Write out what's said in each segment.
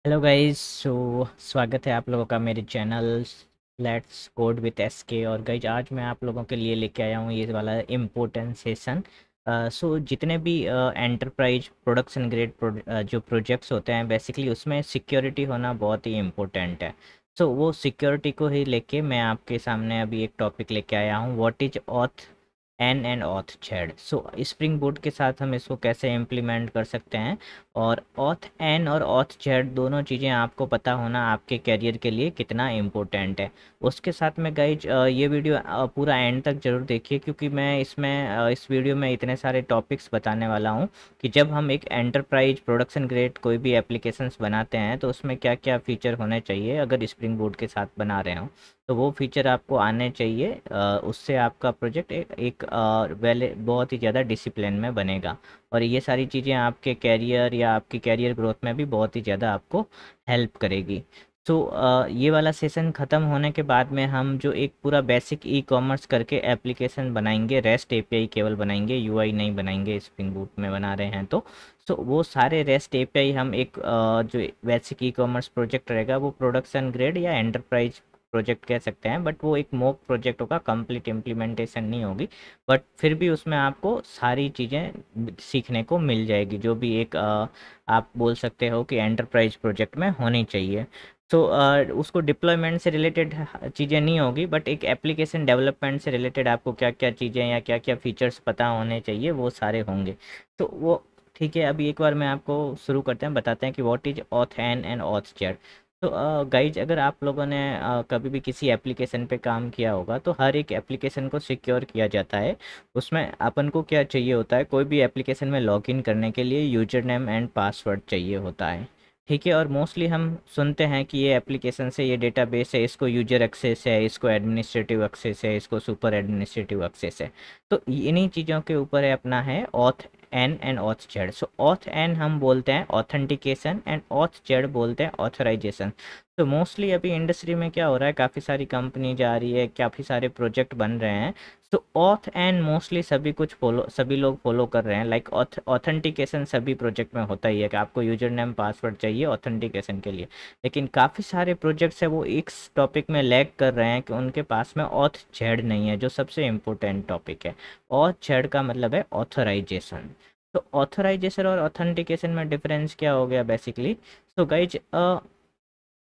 Hello guys. स्वागत है आप लोगों का मेरे channel let's code with SK. और गाइज आज मैं आप लोगों के लिए लेके आया हूँ ये वाला इम्पोर्टेंट सेशन। जितने भी एंटरप्राइज प्रोडक्शन ग्रेड जो प्रोजेक्ट्स होते हैं बेसिकली उसमें सिक्योरिटी होना बहुत ही इम्पोर्टेंट है। वो सिक्योरिटी को ही लेके मैं आपके सामने अभी एक टॉपिक लेके आया हूँ, what is auth N and auth Z. Spring Boot के साथ हम इसको कैसे इम्प्लीमेंट कर सकते हैं। और ऑथ एन और ऑथ जेड दोनों चीज़ें आपको पता होना आपके करियर के लिए कितना इम्पोर्टेंट है। उसके साथ में गाइज ये वीडियो पूरा एंड तक ज़रूर देखिए, क्योंकि मैं इसमें इस वीडियो में इतने सारे टॉपिक्स बताने वाला हूँ कि जब हम एक एंटरप्राइज प्रोडक्शन ग्रेड कोई भी एप्लीकेशंस बनाते हैं तो उसमें क्या क्या फ़ीचर होने चाहिए। अगर स्प्रिंग बोट के साथ बना रहे हो तो वो फीचर आपको आने चाहिए। उससे आपका प्रोजेक्ट एक वेल बहुत ही ज़्यादा डिसिप्लिन में बनेगा। और ये सारी चीज़ें आपके कैरियर या आपकी कैरियर ग्रोथ में भी बहुत ही ज़्यादा आपको हेल्प करेगी। ये वाला सेशन ख़त्म होने के बाद में हम जो एक पूरा बेसिक ई कॉमर्स करके एप्लीकेशन बनाएंगे, रेस्ट एपीआई केवल बनाएंगे, यूआई नहीं बनाएंगे, स्प्रिंग बूट में बना रहे हैं तो वो सारे रेस्ट एपीआई हम एक जो बेसिक ई कॉमर्स प्रोजेक्ट रहेगा वो प्रोडक्शन ग्रेड या एंटरप्राइज प्रोजेक्ट कह सकते हैं, बट वो एक मॉक प्रोजेक्ट होगा, कंप्लीट इम्प्लीमेंटेशन नहीं होगी। बट फिर भी उसमें आपको सारी चीज़ें सीखने को मिल जाएगी जो भी एक आप बोल सकते हो कि एंटरप्राइज प्रोजेक्ट में होनी चाहिए। उसको डिप्लॉयमेंट से रिलेटेड चीज़ें नहीं होगी, बट एक एप्लीकेशन डेवलपमेंट से रिलेटेड आपको क्या क्या चीज़ें या क्या क्या फीचर्स पता होने चाहिए वो सारे होंगे। वो ठीक है। अभी एक बार मैं आपको शुरू करते हैं, बताते हैं कि what is auth N and auth Z. Guys अगर आप लोगों ने कभी भी किसी एप्लीकेशन पे काम किया होगा तो हर एक एप्लीकेशन को सिक्योर किया जाता है। उसमें अपन को क्या चाहिए होता है, कोई भी एप्लीकेशन में लॉगिन करने के लिए यूजर नेम एंड पासवर्ड चाहिए होता है। ठीक है। और मोस्टली हम सुनते हैं कि ये एप्लीकेशन से, ये डेटाबेस है, इसको यूजर एक्सेस है, इसको एडमिनिस्ट्रेटिव एक्सेस है, इसको सुपर एडमिनिस्ट्रेटिव एक्सेस है। तो इन्हीं चीज़ों के ऊपर है अपना है auth N and auth Z. Auth N हम बोलते हैं ऑथेंटिकेशन एंड ऑथ जेड बोलते हैं ऑथराइजेशन। तो मोस्टली अभी इंडस्ट्री में क्या हो रहा है, काफ़ी सारी कंपनी जा रही है, काफ़ी सारे प्रोजेक्ट बन रहे हैं। ऑथ एंड मोस्टली सभी लोग फॉलो कर रहे हैं। लाइक ऑथेंटिकेशन सभी प्रोजेक्ट में होता ही है कि आपको यूजर नेम पासवर्ड चाहिए ऑथेंटिकेशन के लिए। लेकिन काफ़ी सारे प्रोजेक्ट्स है वो इस टॉपिक में लैग कर रहे हैं कि उनके पास में ऑथ जेड नहीं है, जो सबसे इम्पोर्टेंट टॉपिक है। ऑथ जेड का मतलब है ऑथराइजेशन। ऑथराइजेशन और ऑथेंटिकेशन में डिफरेंस क्या हो गया बेसिकली। गाइज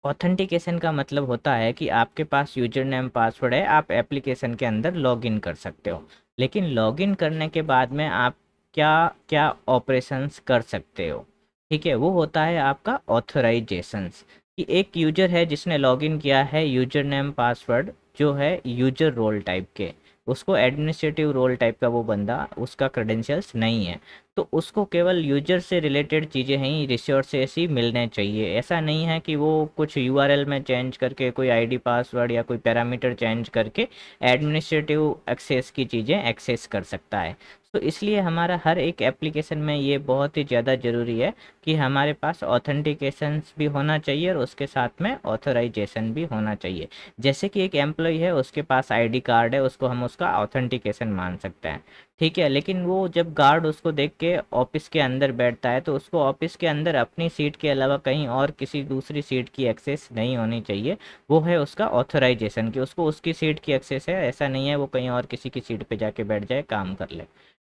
ऑथेंटिकेशन का मतलब होता है कि आपके पास यूजर नेम पासवर्ड है, आप एप्लीकेशन के अंदर लॉगिन कर सकते हो। लेकिन लॉगिन करने के बाद में आप क्या क्या ऑपरेशंस कर सकते हो, ठीक है, वो होता है आपका ऑथराइजेशंस। कि एक यूजर है जिसने लॉगिन किया है यूजर नेम पासवर्ड जो है यूजर रोल टाइप के, उसको एडमिनिस्ट्रेटिव रोल टाइप का वो बंदा, उसका क्रेडेंशियल्स नहीं है। तो उसको केवल यूजर से रिलेटेड चीज़ें ही रिसोर्सेस ही मिलने चाहिए। ऐसा नहीं है कि वो कुछ यूआरएल में चेंज करके, कोई आईडी पासवर्ड या कोई पैरामीटर चेंज करके एडमिनिस्ट्रेटिव एक्सेस की चीज़ें एक्सेस कर सकता है। इसलिए हमारा हर एक एप्लीकेशन में ये बहुत ही ज़्यादा ज़रूरी है कि हमारे पास ऑथेंटिकेशंस भी होना चाहिए और उसके साथ में ऑथराइजेशन भी होना चाहिए। जैसे कि एक एम्प्लॉय है, उसके पास आईडी कार्ड है, उसको हम उसका ऑथेंटिकेशन मान सकते हैं, ठीक है। लेकिन वो जब गार्ड उसको देख के ऑफिस के अंदर बैठता है तो उसको ऑफिस के अंदर अपनी सीट के अलावा कहीं और किसी दूसरी सीट की एक्सेस नहीं होनी चाहिए। वो है उसका ऑथराइजेशन कि उसको उसकी सीट की एक्सेस है, ऐसा नहीं है वो कहीं और किसी की सीट पे जाके बैठ जाए, काम कर ले,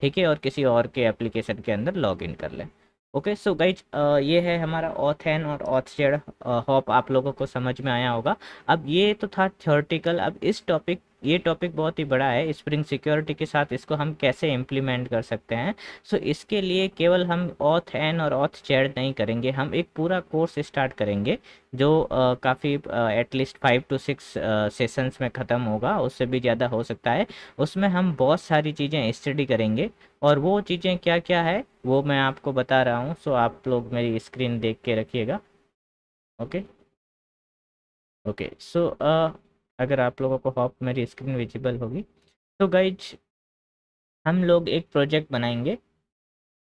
ठीक है, और किसी और के एप्लीकेशन के अंदर लॉग इन कर ले। ओके। गाइज ये है हमारा ऑथ एन और ऑथ जेड। होप आप लोगों को समझ में आया होगा। अब ये तो था थ्योरेटिकल। अब ये टॉपिक बहुत ही बड़ा है, स्प्रिंग सिक्योरिटी के साथ इसको हम कैसे इम्प्लीमेंट कर सकते हैं। इसके लिए केवल हम ऑथ एन और ऑथ जेड नहीं करेंगे, हम एक पूरा कोर्स स्टार्ट करेंगे जो काफ़ी एटलीस्ट 5 to 6 सेशंस में ख़त्म होगा, उससे भी ज़्यादा हो सकता है। उसमें हम बहुत सारी चीज़ें स्टडी करेंगे और वो चीज़ें क्या क्या है वो मैं आपको बता रहा हूँ। आप लोग मेरी स्क्रीन देख के रखिएगा। ओके। ओके। अगर आप लोगों को होप मेरी स्क्रीन विजिबल होगी। गाइज हम लोग एक प्रोजेक्ट बनाएंगे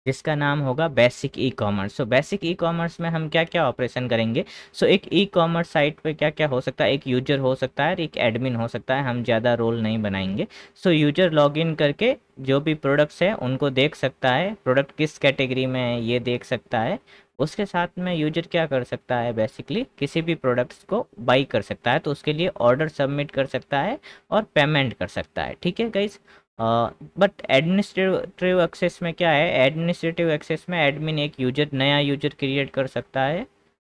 जिसका नाम होगा basic e commerce. Basic e commerce में हम क्या क्या ऑपरेशन करेंगे। एक ई कॉमर्स साइट पे क्या क्या हो सकता है, एक यूजर हो सकता है और एक एडमिन हो सकता है, हम ज़्यादा रोल नहीं बनाएंगे। यूजर लॉगिन करके जो भी प्रोडक्ट्स है उनको देख सकता है, प्रोडक्ट किस कैटेगरी में है ये देख सकता है। उसके साथ में यूजर क्या कर सकता है, बेसिकली किसी भी प्रोडक्ट्स को बाई कर सकता है, तो उसके लिए ऑर्डर सबमिट कर सकता है और पेमेंट कर सकता है। ठीक है गाइज। बट एडमिनिस्ट्रेटिव एक्सेस में क्या है, एडमिनिस्ट्रेटिव एक्सेस में एडमिन एक यूजर, नया यूजर क्रिएट कर सकता है।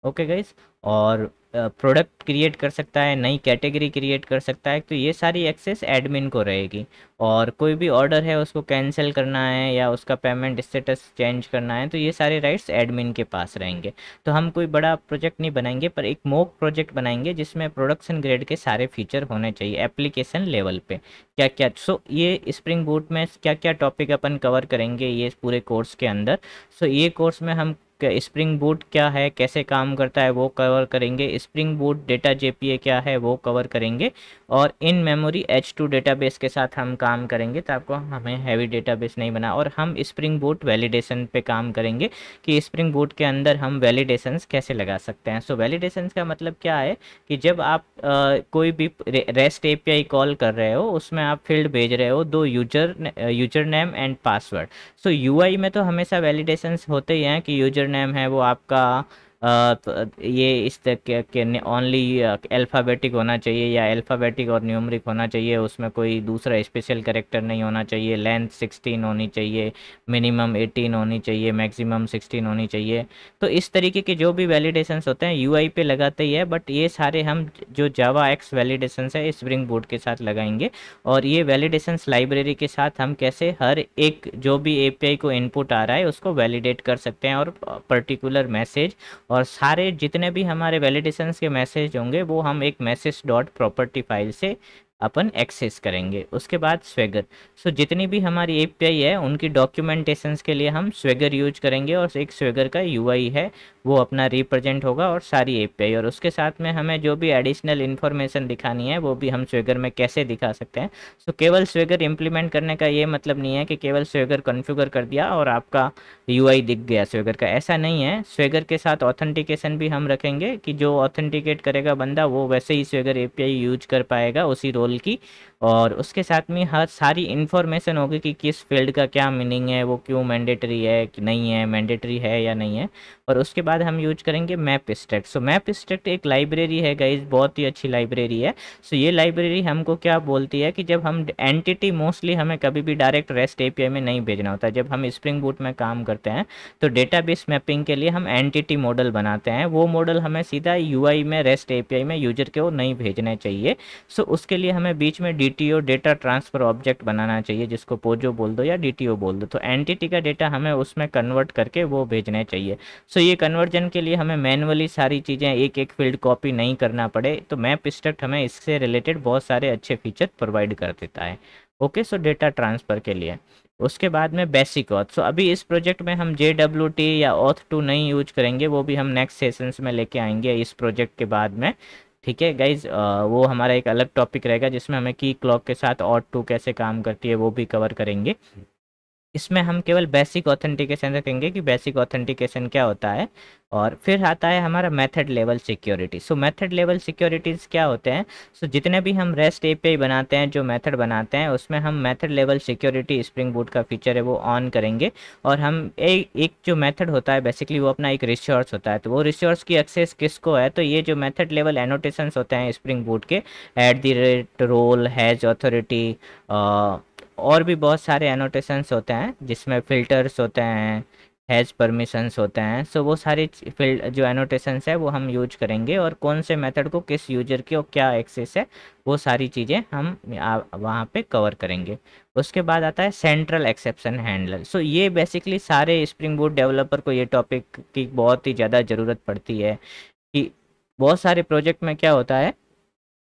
Okay guys. और प्रोडक्ट क्रिएट कर सकता है, नई कैटेगरी क्रिएट कर सकता है, तो ये सारी एक्सेस एडमिन को रहेगी। और कोई भी ऑर्डर है उसको कैंसिल करना है या उसका पेमेंट स्टेटस चेंज करना है, तो ये सारे राइट्स एडमिन के पास रहेंगे। तो हम कोई बड़ा प्रोजेक्ट नहीं बनाएंगे, पर एक मॉक प्रोजेक्ट बनाएंगे जिसमें प्रोडक्शन ग्रेड के सारे फीचर होने चाहिए एप्लीकेशन लेवल पे। क्या क्या, सो ये स्प्रिंग बूट में क्या क्या टॉपिक अपन कवर करेंगे ये पूरे कोर्स के अंदर। सो ये कोर्स में हम स्प्रिंग बूट क्या है, कैसे काम करता है, वो कवर करेंगे। स्प्रिंग बूट डेटा जेपीए क्या है वो कवर करेंगे। और इन मेमोरी H2 डेटाबेस के साथ हम काम करेंगे, तो आपको हमें हैवी डेटाबेस नहीं बना। और हम स्प्रिंग बूट वैलिडेशन पे काम करेंगे कि स्प्रिंग बूट के अंदर हम वैलिडेशंस कैसे लगा सकते हैं। सो वैलिडेशंस का मतलब क्या है कि जब आप कोई भी रेस्ट एपीआई कॉल कर रहे हो, उसमें आप फील्ड भेज रहे हो दो user name and password. So UI में तो हमेशा वैलिडेशंस होते ही हैं कि यूजर नेम है वो आपका ये इस तरह के ओनली अल्फ़ाबेटिक होना चाहिए या अल्फ़ाबेटिक और न्यूमरिक होना चाहिए, उसमें कोई दूसरा स्पेशल कैरेक्टर नहीं होना चाहिए, लेंथ 16 होनी चाहिए, मिनिमम 18 होनी चाहिए, मैक्सिमम 16 होनी चाहिए। तो इस तरीके के जो भी वैलिडेशंस होते हैं यूआई पे लगाते ही है, बट ये सारे हम जो जावा एक्स वैलिडेशंस है स्प्रिंग बूट के साथ लगाएंगे। और ये वैलिडेशंस लाइब्रेरी के साथ हम कैसे हर एक जो भी एपीआई को इनपुट आ रहा है उसको वैलिडेट कर सकते हैं, और पर्टिकुलर मैसेज और सारे जितने भी हमारे वैलिडेशंस के मैसेज होंगे वो हम एक मैसेज डॉट प्रॉपर्टी फाइल से अपन एक्सेस करेंगे। उसके बाद स्वेगर। सो जितनी भी हमारी एपीआई है उनकी डॉक्यूमेंटेशंस के लिए हम स्वेगर यूज करेंगे, और एक स्वेगर का यूआई है वो अपना रिप्रेजेंट होगा और सारी एपीआई। और उसके साथ में हमें जो भी एडिशनल इन्फॉर्मेशन दिखानी है वो भी हम स्वेगर में कैसे दिखा सकते हैं। सो केवल स्वेगर इम्प्लीमेंट करने का ये मतलब नहीं है कि केवल स्वेगर कॉन्फ़िगर कर दिया और आपका यूआई दिख गया स्वेगर का, ऐसा नहीं है। स्वेगर के साथ ऑथेंटिकेशन भी हम रखेंगे कि जो ऑथेंटिकेट करेगा बंदा वो वैसे ही स्वेगर एपीआई यूज कर पाएगा उसी रोल की। और उसके साथ में हर सारी इन्फॉर्मेशन होगी कि किस फील्ड का क्या मीनिंग है, वो क्यों मैंडेटरी है कि नहीं है, मैंडेटरी है या नहीं है। और उसके बाद हम यूज करेंगे map struct. So map struct एक लाइब्रेरी है गाइज, बहुत ही अच्छी लाइब्रेरी है। सो ये लाइब्रेरी हमको क्या बोलती है कि जब हम एंटिटी, मोस्टली हमें कभी भी डायरेक्ट रेस्ट एपीआई में नहीं भेजना होता, जब हम स्प्रिंग बूट में काम करते हैं तो डेटाबेस मैपिंग के लिए हम एंटिटी मॉडल बनाते हैं। वो मॉडल हमें सीधा यूआई में रेस्ट एपीआई में यूजर को नहीं भेजने चाहिए। सो उसके लिए हमें बीच में डीटीओ, डेटा ट्रांसफर ऑब्जेक्ट बनाना चाहिए, जिसको पोजो बोल दो या डीटीओ बोल दो। तो एंटिटी का डेटा हमें उसमें कन्वर्ट करके वो भेजने चाहिए। सो ये कन्वर्जन के लिए हमें मैनुअली सारी चीज़ें एक एक फील्ड कॉपी नहीं करना पड़े, तो मैप स्ट्रक्ट हमें इससे रिलेटेड बहुत सारे अच्छे फीचर प्रोवाइड कर देता है। ओके, सो डेटा ट्रांसफ़र के लिए। उसके बाद में बेसिक ऑथ। सो अभी इस प्रोजेक्ट में हम JWT या ऑथ 2 नहीं यूज करेंगे, वो भी हम नेक्स्ट सेशंस में लेके आएंगे इस प्रोजेक्ट के बाद में। ठीक है गाइज, वो हमारा एक अलग टॉपिक रहेगा जिसमें हमें की क्लॉक के साथ ऑथ 2 कैसे काम करती है वो भी कवर करेंगे। इसमें हम केवल बेसिक ऑथेंटिकेशन रखेंगे कि बेसिक ऑथेंटिकेशन क्या होता है। और फिर आता है हमारा मेथड लेवल सिक्योरिटी। सो मेथड लेवल सिक्योरिटीज़ क्या होते हैं। सो जितने भी हम रेस्ट एपीआई बनाते हैं, जो मेथड बनाते हैं, उसमें हम method level security spring boot का फीचर है वो ऑन करेंगे। और हम एक जो मेथड होता है बेसिकली वो अपना एक रिसोर्स होता है, तो वो रिसोर्स की एक्सेस किसको है, तो ये जो मेथड लेवल एनोटेशंस होते हैं स्प्रिंग बूट के, @ रोल, हैज अथॉरिटी, और भी बहुत सारे एनोटेशंस होते हैं जिसमें फ़िल्टर्स होते हैं, हैज़ परमिशंस होते हैं। सो वो सारी फील्ड जो एनोटेशंस है वो हम यूज करेंगे, और कौन से मेथड को किस यूजर की और क्या एक्सेस है वो सारी चीज़ें हम वहाँ पे कवर करेंगे। उसके बाद आता है सेंट्रल एक्सेप्शन हैंडलर। सो ये बेसिकली सारे स्प्रिंग बूट डेवलपर को ये टॉपिक की बहुत ही ज़्यादा ज़रूरत पड़ती है कि बहुत सारे प्रोजेक्ट में क्या होता है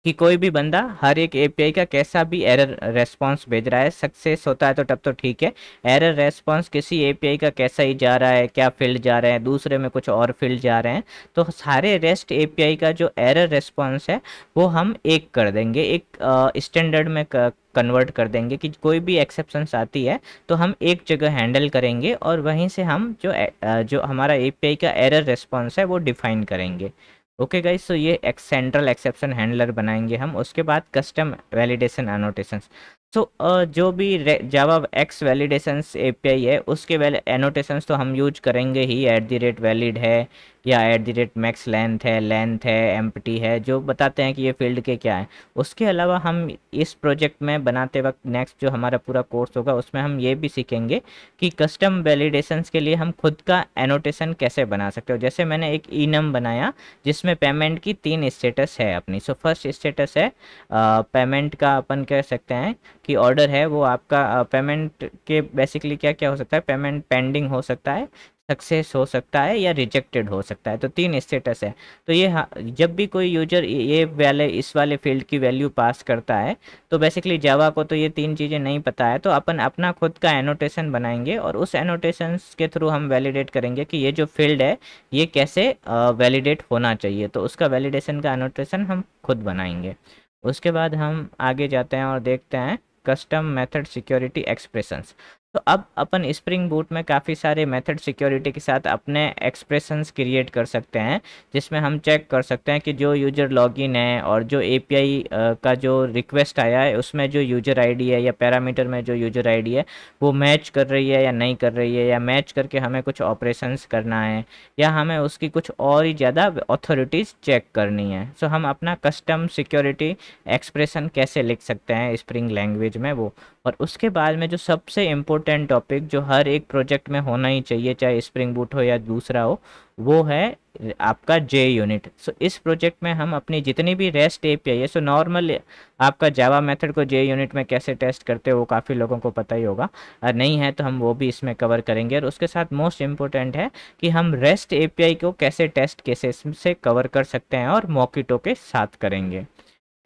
कि कोई भी बंदा हर एक एपीआई का कैसा भी एरर रेस्पॉन्स भेज रहा है, सक्सेस होता है तो तब तो ठीक है, एरर रेस्पॉन्स किसी एपीआई का कैसा ही जा रहा है, क्या फील्ड जा रहे हैं, दूसरे में कुछ और फील्ड जा रहे हैं, तो सारे रेस्ट एपीआई का जो एरर रेस्पॉन्स है वो हम एक कर देंगे, एक स्टैंडर्ड में कन्वर्ट कर देंगे कि कोई भी एक्सेप्शंस आती है तो हम एक जगह हैंडल करेंगे, और वहीं से हम जो हमारा एपीआई का एरर रेस्पॉन्स है वो डिफाइन करेंगे। ओके गाइस, सो ये एक सेंट्रल एक्सेप्शन हैंडलर बनाएंगे हम। उसके बाद कस्टम वैलिडेशन एनोटेशंस। सो जो भी जावा एक्स वैलिडेशंस एपीआई है उसके एनोटेशंस तो हम यूज करेंगे ही, @valid है या @max लेंथ है एम्प्टी है, जो बताते हैं कि ये फील्ड के क्या है। उसके अलावा हम इस प्रोजेक्ट में बनाते वक्त नेक्स्ट जो हमारा पूरा कोर्स होगा उसमें हम ये भी सीखेंगे कि कस्टम वैलिडेशंस के लिए हम खुद का एनोटेशन कैसे बना सकते हो। जैसे मैंने एक इनम बनाया जिसमें पेमेंट की 3 स्टेटस है अपनी। सो फर्स्ट स्टेटस है पेमेंट का, अपन कह सकते हैं कि ऑर्डर है वो आपका पेमेंट के बेसिकली क्या क्या हो सकता है, पेमेंट पेंडिंग हो सकता है, सक्सेस हो सकता है या रिजेक्टेड हो सकता है। तो 3 स्टेटस है। तो ये जब भी कोई यूजर ये वाले इस वाले फील्ड की वैल्यू पास करता है तो बेसिकली जावा को तो ये 3 चीज़ें नहीं पता है, तो अपन अपना खुद का एनोटेशन बनाएंगे और उस एनोटेशन के थ्रू हम वैलिडेट करेंगे कि ये जो फील्ड है ये कैसे वैलिडेट होना चाहिए। तो उसका वैलिडेशन का एनोटेशन हम खुद बनाएंगे। उसके बाद हम आगे जाते हैं और देखते हैं कस्टम मेथड सिक्योरिटी एक्सप्रेशंस। तो अब अपन स्प्रिंग बूट में काफ़ी सारे मेथड सिक्योरिटी के साथ अपने एक्सप्रेशंस क्रिएट कर सकते हैं, जिसमें हम चेक कर सकते हैं कि जो यूज़र लॉगिन है और जो एपीआई का जो रिक्वेस्ट आया है उसमें जो यूज़र आईडी है या पैरामीटर में जो यूज़र आईडी है वो मैच कर रही है या नहीं कर रही है, या मैच करके हमें कुछ ऑपरेशंस करना है या हमें उसकी कुछ और ही ज़्यादा अथॉरिटीज़ चेक करनी है। सो हम अपना कस्टम सिक्योरिटी एक्सप्रेशन कैसे लिख सकते हैं स्प्रिंग लैंग्वेज में वो। और उसके बाद में जो सबसे इम्पोर्टेंट टॉपिक जो हर एक प्रोजेक्ट में होना ही चाहिए, चाहे स्प्रिंग बूट हो या दूसरा हो, वो है आपका जे यूनिट। सो इस प्रोजेक्ट में हम अपनी जितनी भी रेस्ट एपीआई है, सो नॉर्मल आपका जावा मेथड को जे यूनिट में कैसे टेस्ट करते हो वो काफ़ी लोगों को पता ही होगा, और नहीं है तो हम वो भी इसमें कवर करेंगे। और उसके साथ मोस्ट इम्पोर्टेंट है कि हम रेस्ट एपीआई को कैसे टेस्ट केसेस से कवर कर सकते हैं और मॉकिटो के साथ करेंगे।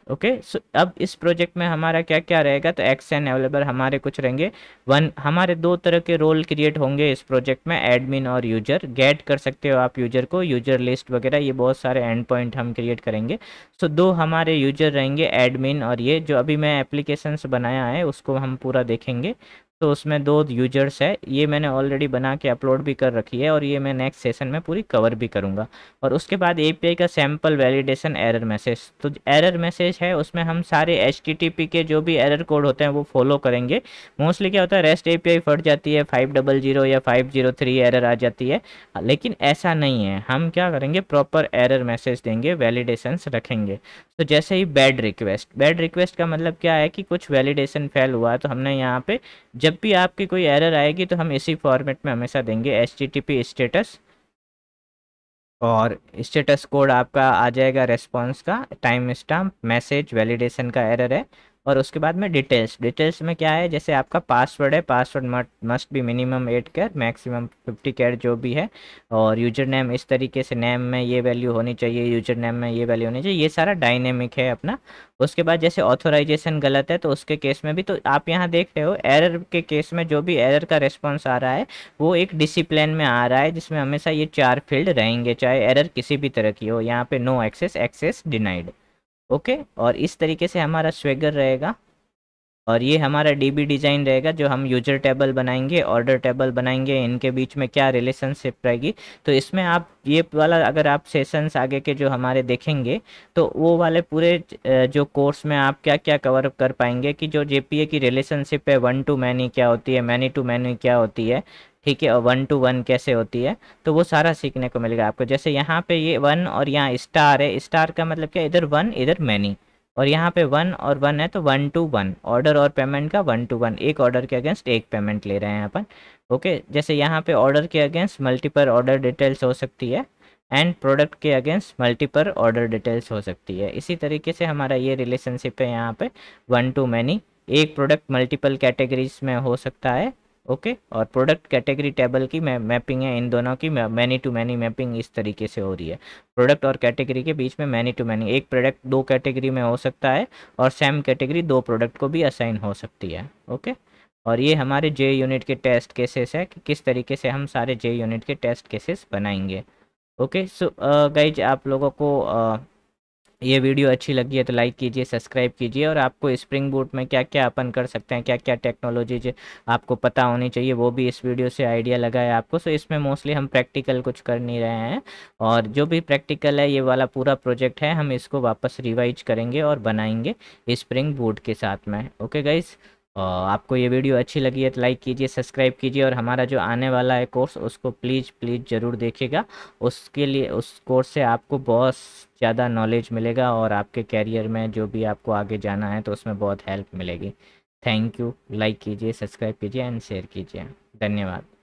ओके सो अब इस प्रोजेक्ट में हमारा क्या क्या रहेगा, तो एक्स एंड अवेलेबल हमारे कुछ रहेंगे। हमारे 2 तरह के रोल क्रिएट होंगे इस प्रोजेक्ट में, एडमिन और यूजर। गेट कर सकते हो आप यूजर को, यूजर लिस्ट वगैरह, ये बहुत सारे एंड पॉइंट हम क्रिएट करेंगे। सो 2 हमारे यूजर रहेंगे, एडमिन और ये जो अभी मैं एप्लीकेशंस बनाया है उसको हम पूरा देखेंगे। तो उसमें 2 यूजर्स है, ये मैंने ऑलरेडी बना के अपलोड भी कर रखी है और ये मैं नेक्स्ट सेशन में पूरी कवर भी करूँगा। और उसके बाद एपीआई का सैम्पल वैलिडेशन एरर मैसेज। तो एरर मैसेज है उसमें हम सारे एचटीटीपी के जो भी एरर कोड होते हैं वो फॉलो करेंगे। मोस्टली क्या होता है, रेस्ट एपीआई फट जाती है, 500 या 503 एरर आ जाती है, लेकिन ऐसा नहीं है। हम क्या करेंगे, प्रॉपर एरर मैसेज देंगे, वैलिडेशंस रखेंगे। तो जैसे ही बैड रिक्वेस्ट का मतलब क्या है कि कुछ वैलिडेशन फेल हुआ है, तो हमने यहाँ पे जब भी आपकी कोई एरर आएगी तो हम इसी फॉर्मेट में हमेशा देंगे, एचटीटीपी स्टेटस, और स्टेटस कोड आपका आ जाएगा रेस्पॉन्स का, टाइम स्टैम्प, मैसेज, वैलिडेशन का एरर है। और उसके बाद में डिटेल्स में क्या है, जैसे आपका पासवर्ड है, password must be minimum 8 char, maximum 50 char जो भी है। और यूजर नेम इस तरीके से, नेम में ये वैल्यू होनी चाहिए, यूजर नेम में ये वैल्यू होनी चाहिए, ये सारा डायनेमिक है अपना। उसके बाद जैसे ऑथोराइजेशन गलत है तो उसके केस में भी, तो आप यहाँ देख रहे हो एरर के केस में जो भी एरर का रिस्पॉन्स आ रहा है वो एक डिसिप्लिन में आ रहा है, जिसमें हमेशा ये 4 फील्ड रहेंगे, चाहे एरर किसी भी तरह की हो। यहाँ पे no access, access denied. Okay, और इस तरीके से हमारा स्वेगर रहेगा। और ये हमारा डीबी डिज़ाइन रहेगा जो हम यूजर टेबल बनाएंगे, ऑर्डर टेबल बनाएंगे, इनके बीच में क्या रिलेशनशिप रहेगी। तो इसमें आप ये वाला अगर आप सेशंस आगे के जो हमारे देखेंगे तो वो वाले पूरे जो कोर्स में आप क्या क्या कवर कर पाएंगे कि जो जेपीए की रिलेशनशिप है, 1 to मैनी क्या होती है, मैनी टू मैनी क्या होती है, ठीक है, और 1 to 1 कैसे होती है, तो वो सारा सीखने को मिलेगा आपको। जैसे यहाँ पे ये 1 और यहाँ स्टार है, स्टार का मतलब क्या, इधर 1 इधर मैनी, और यहाँ पे 1 और 1 है तो 1 to 1, ऑर्डर और पेमेंट का 1 to 1, एक ऑर्डर के अगेंस्ट एक पेमेंट ले रहे हैं अपन। ओके, जैसे यहाँ पे ऑर्डर के अगेंस्ट मल्टीपल ऑर्डर डिटेल्स हो सकती है, एंड प्रोडक्ट के अगेंस्ट मल्टीपल ऑर्डर डिटेल्स हो सकती है। इसी तरीके से हमारा ये रिलेशनशिप है यहाँ पे 1 to मैनी, एक प्रोडक्ट मल्टीपल कैटेगरीज में हो सकता है। ओके, और प्रोडक्ट कैटेगरी टेबल की मैपिंग है, इन दोनों की मैनी टू मैनी मैपिंग इस तरीके से हो रही है। प्रोडक्ट और कैटेगरी के बीच में मैनी टू मैनी, एक प्रोडक्ट 2 कैटेगरी में हो सकता है और सेम कैटेगरी 2 प्रोडक्ट को भी असाइन हो सकती है। ओके, और ये हमारे जे यूनिट के टेस्ट केसेस है कि किस तरीके से हम सारे जे यूनिट के टेस्ट केसेस बनाएंगे। ओके, सो गाइज आप लोगों को ये वीडियो अच्छी लगी है तो लाइक कीजिए, सब्सक्राइब कीजिए, और आपको स्प्रिंग बूट में क्या क्या अपन कर सकते हैं, क्या क्या टेक्नोलॉजी आपको पता होनी चाहिए, वो भी इस वीडियो से आइडिया लगा है आपको। सो इसमें मोस्टली हम प्रैक्टिकल कुछ कर नहीं रहे हैं, और जो भी प्रैक्टिकल है ये वाला पूरा प्रोजेक्ट है हम इसको वापस रिवाइज करेंगे और बनाएंगे स्प्रिंग बूट के साथ में। ओके गाइज, आपको ये वीडियो अच्छी लगी है तो लाइक कीजिए, सब्सक्राइब कीजिए, और हमारा जो आने वाला है कोर्स उसको प्लीज़ प्लीज़ ज़रूर देखिएगा। उसके लिए उस कोर्स से आपको बहुत ज़्यादा नॉलेज मिलेगा और आपके कैरियर में जो भी आपको आगे जाना है तो उसमें बहुत हेल्प मिलेगी। Thank you. लाइक कीजिए, सब्सक्राइब कीजिए एंड शेयर कीजिए। धन्यवाद।